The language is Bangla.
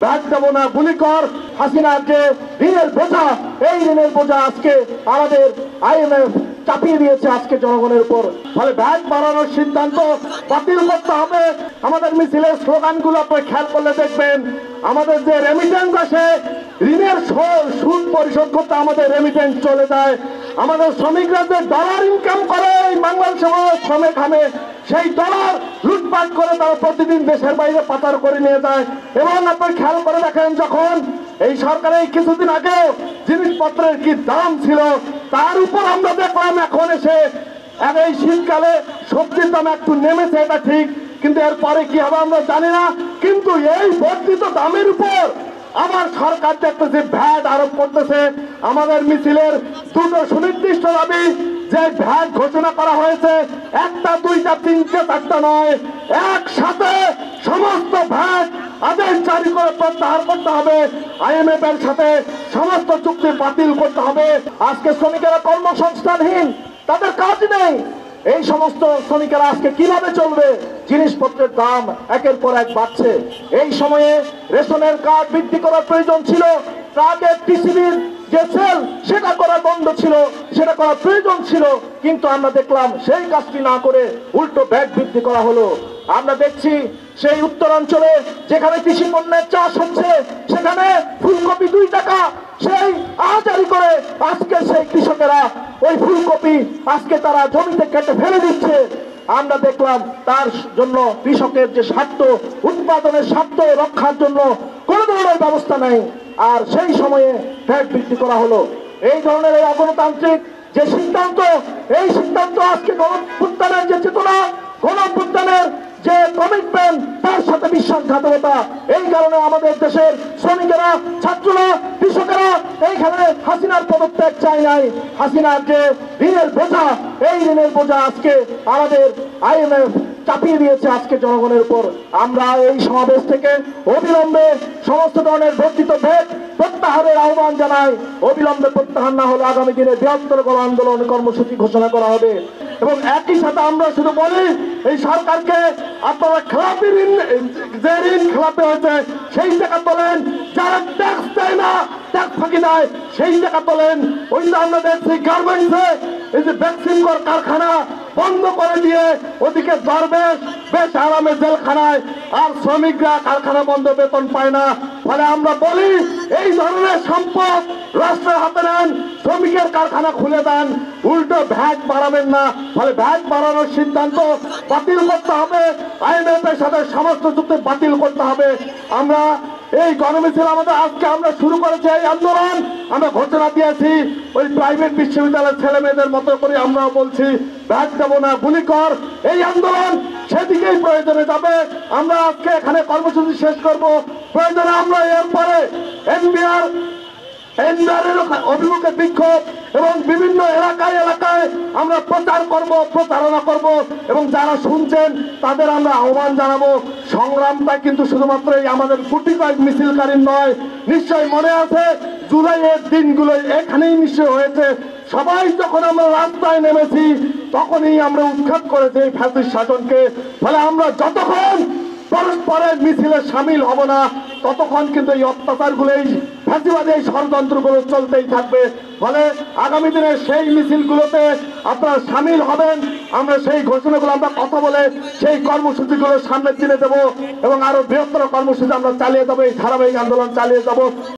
ভ্যাট দেবো না, গুলি কর। হাসিনার যে ঋণের বোঝা, এই ঋণের বোঝা আজকে আমাদের IMF চাপিয়ে দিয়েছে আজকে জনগণের উপর। ফলে ভ্যাট বাড়ানোর সিদ্ধান্ত বাতিল করতে হবে। আমাদের মিছিলের স্লোগানগুলো আপনি খেয়াল করলে দেখবেন, আমাদের যে রেমিটেন্স আসে, ঋণের সুদ পরিশোধ করতে আমাদের রেমিটেন্স চলে যায়। আমাদের শ্রমিকরা যে ডলার ইনকাম করে এই বাংলাদেশে শ্রমে খামে, সেই ডলার লুটপাট করে তারা প্রতিদিন দেশের বাইরে পাচার করে নিয়ে যায়। এবং আপনি খেয়াল করে দেখেন, যখন এই সরকারের কিছুদিন আগে জিনিসপত্রের কি দাম ছিল, তার উপর আমরা দেখলাম এখন এসে এই শীতকালে সবজির দাম একটু নেমেছে, এটা ঠিক, কিন্তু এরপরে কি হবে আমরা জানি না। কিন্তু এই বর্ধিত দামের উপর আমার সরকার দেখতেছে ভ্যাট আরোপ করতেছে। আমাদের মিছিলের দুটো সুনির্দিষ্ট দাবি, যে ভ্যাট ঘোষণা করা হয়েছে একটা দুইটা তিনটে চারটা নয়, একসাথে সমস্ত ভ্যাট আদেশ জারি করে প্রত্যাহার করতে হবে। IMF এর সাথে সমস্ত চুক্তি বাতিল করতে হবে। আজকে শ্রমিকেরা কর্মসংস্থানহীন, তাদের কাজ নেই। এই সমস্ত শ্রমিকেরা আজকে কিভাবে চলবে? জিনিসপত্রের দাম একের পর এক বাড়ছে। এই সময়ে রেশনের কার্ড বৃদ্ধি করার প্রয়োজন ছিল, ট্রাকের টিসিবির যে সেল সেটা করা বন্ধ ছিল, সেটা করা প্রয়োজন ছিল, কিন্তু আমরা দেখলাম সেই কাজটি না করে উল্টো ভ্যাট বৃদ্ধি করা হলো। আমরা দেখছি সেই উত্তরাঞ্চলে যেখানে কৃষি পণ্যের চাষ হচ্ছে, সেখানে ফুলকপি 2 টাকা, সেই আহাজারি করে আজকে সেই কৃষকেরা ওই ফুলকপি আজকে তারা জমিতে কেটে ফেলে দিচ্ছে। আমরা দেখলাম তার জন্য কৃষকের যে স্বার্থ, উৎপাদনের স্বার্থ রক্ষার জন্য কোনো ধরনের ব্যবস্থা নেই। আর সেই সময়ে ভ্যাট বৃদ্ধি করা হলো। এই ধরনের এই অগণতান্ত্রিক যে সিদ্ধান্ত, এই সিদ্ধান্ত আজকে গণঅভ্যুত্থানের যে চেতনা, গণঅভ্যুত্থানের যে কমিটমেন্ট, তার সাথে বিশ্বাসঘাতকতা। এই কারণে আমাদের দেশের শ্রমিকেরা, ছাত্ররা, কৃষকেরা এইখানে হাসিনার পদত্যাগ চাই নাই। হাসিনার যে ঋণের বোঝা, এই ঋণের বোঝা আজকে আমাদের IMF চাপিয়ে দিয়েছে আজকে জনগণের উপর। আমরা এই সমাবেশ থেকে অবিলম্বে সমস্ত ধরনের বর্ধিত ভ্যাট প্রত্যাহারের আহ্বান জানাই। অবিলম্বে প্রত্যাহার না হলে আগামী দিনে বৃহত্তর গণ আন্দোলন কর্মসূচি ঘোষণা করা হবে। এবং একই সাথে আমরা শুধু বলি, এই সরকারকে আপনারা খেলাপি ঋণ, যে ঋণ খেলাপি হয়েছে সেই টাকা তোলেন, যারা ট্যাক্স দেয় না, ট্যাক্স ফাঁকি দেয়, সেই টাকা তোলেন। ওই যে আমরা দেখছি গার্মেন্টসে এই যে ভ্যাকসিন কারখানা বন্ধ করে দিয়ে ওদিকে দরবেশ বেশ আরামে জেলখানায়, আর শ্রমিকরা কারখানা বন্ধ, বেতন পায় না। ফলে আমরা বলি, এই ধরনের সম্পদ রাষ্ট্রের হাতে নেন, শ্রমিকের কারখানা খুলে দেন, উল্টো ভ্যাট বাড়াবেন না। ফলে ভ্যাট বাড়ানোর সিদ্ধান্ত বাতিল করতে হবে। IMF এর সাথে সমস্ত চুক্তি বাতিল করতে হবে। আমরা এই গণমিছিল আমাদের আজকে আমরা শুরু করেছি এই আন্দোলন, আমরা ঘোষণা দিয়েছি ওই প্রাইভেট বিশ্ববিদ্যালয়ের ছেলে মেয়েদের মতো করে আমরা বলছি ভ্যাট দেবো না, গুলি কর। এই আন্দোলন সেদিকেই প্রয়োজনে যাবে। আমরা আজকে এখানে কর্মসূচি শেষ করব। প্রয়োজনে আমরা এরপরে NBR অভিমুখে বিক্ষোভ এবং বিভিন্ন এলাকায় এলাকায় আমরা প্রচার করব, প্রচারণা করব, এবং যারা শুনছেন তাদের আমরা আহ্বান জানাবো। সংগ্রামটা কিন্তু শুধুমাত্র এই আমাদের গুটি কয়েক মিছিলকারীর নয়। নিশ্চয়ই মনে আছে জুলাইয়ের দিনগুলো এখানেই নিশ্চয় হয়েছে। সবাই যখন আমরা রাস্তায় নেমেছি তখনই আমরা উৎখাত করেছি এই ফ্যাসিস্ট শাসনকে। ফলে আমরা যতক্ষণ পরস্পরের মিছিলে সামিল হব না, ততক্ষণ কিন্তু এই অত্যাচারগুলো, এই ফ্যাসিবাদী এই ষড়যন্ত্রগুলো চলতেই থাকবে। ফলে আগামী দিনে সেই মিছিলগুলোতে আপনারা সামিল হবেন। আমরা সেই ঘোষণাগুলো আমরা কথা বলে সেই কর্মসূচিগুলো সামনের দিনে দেবো, এবং আরো বৃহত্তর কর্মসূচি আমরা চালিয়ে যাবো, এই ধারাবাহিক আন্দোলন চালিয়ে যাবো।